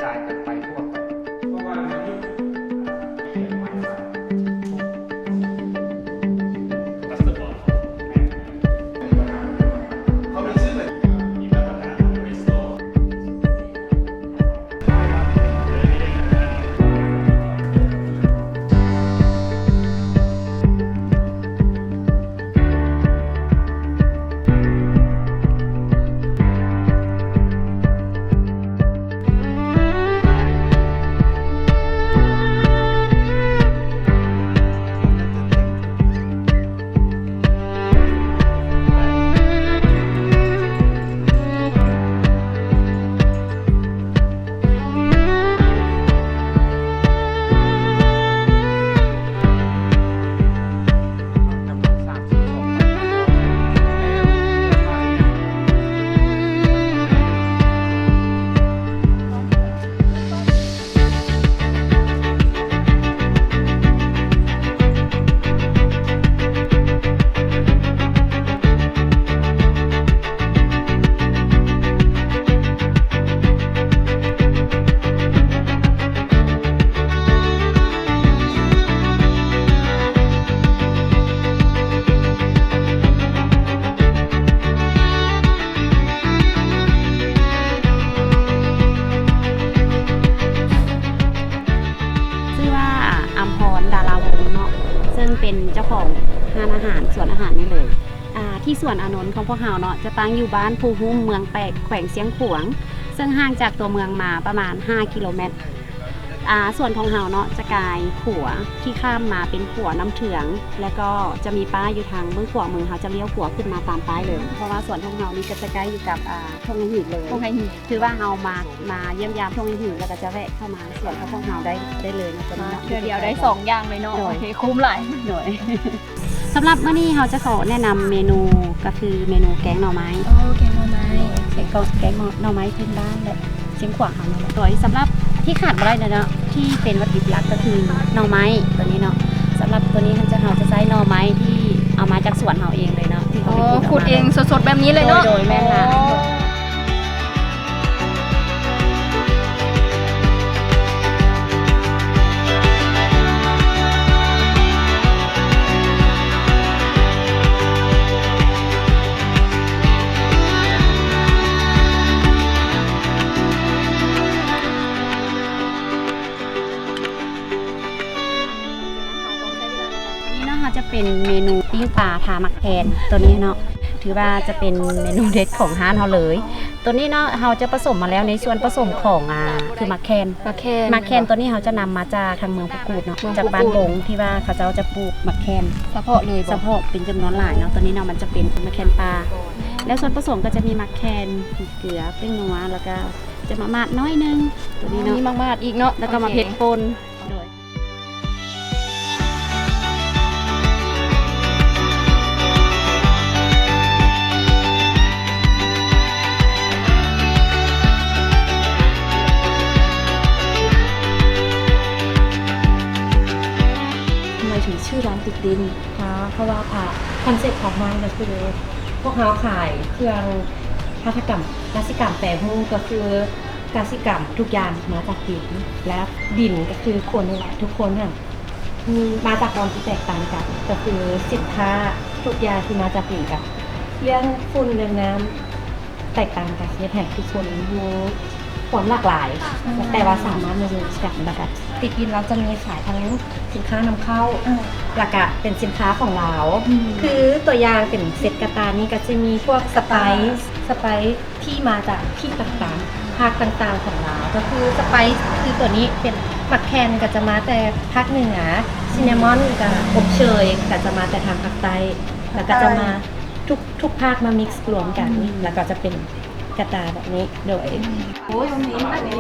จายกันไปทั่วไปเพราะว่ามันมีเขียนไว้ว่าพาสปอร์ตเขามีชื่อเลยมีมาตรฐานบริษัทซึ่งเป็นเจ้าของร้านอาหารสวนอาหารนี่เลยที่สวนอานนท์ของพวกเราเนาะจะตั้งอยู่บ้านภูหุ้มเมืองแปกแขวงเสียงขวงซึ่งห่างจากตัวเมืองมาประมาณ5กิโลเมตรส่วนของเราเนาะจะกลายขัวที่ข้ามมาเป็นขัวน้ำเถืองแล้วก็จะมีป้ายอยู่ทางเบื้องขวามือเขาจะเลี้ยวขัวขึ้นมาตามป้ายเลยเพราะว่าสวนของเรานี่ก็จะใกล้อยู่กับทุ่งไฮหินเลยทุ่งไฮหินคือว่าเรามาเยี่ยมยามทุ่งไฮหินแล้วก็จะแวะเข้ามาสวนของพวกเราได้เลยนะจ๊ะเดียวได้2อย่างเลยเนาะโอเคคุ้มหลายหน่อยสำหรับมื้อนี้เราจะขอแนะนำเมนูก็คือเมนูแกงหน่อไม้แกงหน่อไม้แกงหน่อไม้พื้นบ้านและเชียงขวางของเราโดยสำหรับที่ขาดไม่ได้เนาะที่เป็นวัตถุดิบหลักก็คือหน่อไม้ตัวนี้เนาะสำหรับตัวนี้เราจะใช้หน่อไม้ที่เอามาจากสวนเราเองเลยเนาะที่เขาขุดเองสดๆแบบนี้เลยเนาะโดยแม่ค่ะจะเป็นเมนูปิ้งปลาทามักแคนตัวนี้เนาะถือว่าจะเป็นเมนูเด็ดของร้านเราเลยตัวนี้เนาะเราจะผสมมาแล้วในส่วนผสมของคือมักแคนตัวนี้เราจะนำมาจากทางเมืองพุกูดเนาะจากบ้านบงที่ว่าเขาจะปลูกมักแคนเฉพาะเลยเฉพาะเป็นจำนวนหลายเนาะตัวนี้เนาะมันจะเป็นมักแคนปลาแล้วส่วนผสมก็จะมีมักแคนเกลือเปรี้ยวนัวแล้วก็จะมาดน้อยนึงตัวนี้เนาะมีมาดอีกเนาะแล้วก็มาเผ็ดป่นถึงชื่อร้านติดดินค่ะเพราะว่าคอนเซ็ปต์ของมันก็คือพวกเขาขายเครื่องหัตถกรรมกสิกรรมแปรรูปก็คือกสิกรรมทุกอย่างมาจากดินและดินก็คือคนนี่แหละทุกคนค่ะมาจากความที่แตกต่างกันก็คือสินค้าทุกอย่างที่มาจากดินกับเรื่องฝุ่นเรื่องน้ำแตกต่างกันที่แห่งทุกคนมีความหลากหลายแต่ว่าสามารถมาดูกันนะคะติดดินเราจะมีขายทั้งสินค้านำเข้าหลักๆเป็นสินค้าของเราคือตัวอย่างเป็นเซตกระตานี่ก็จะมีพวกสไปซ์ที่มาจากที่ต่างๆภาคต่างๆของเราก็คือสไปซ์คือตัวนี้เป็นมักแคนก็จะมาแต่ภาคเหนือซินนามอนกับอบเชยก็จะมาแต่ทางภาคใต้แล้วก็จะมาทุกภาคมามิกซ์รวมกันแล้วก็จะเป็นกระตาแบบนี้โดยโอ้ยวันนี้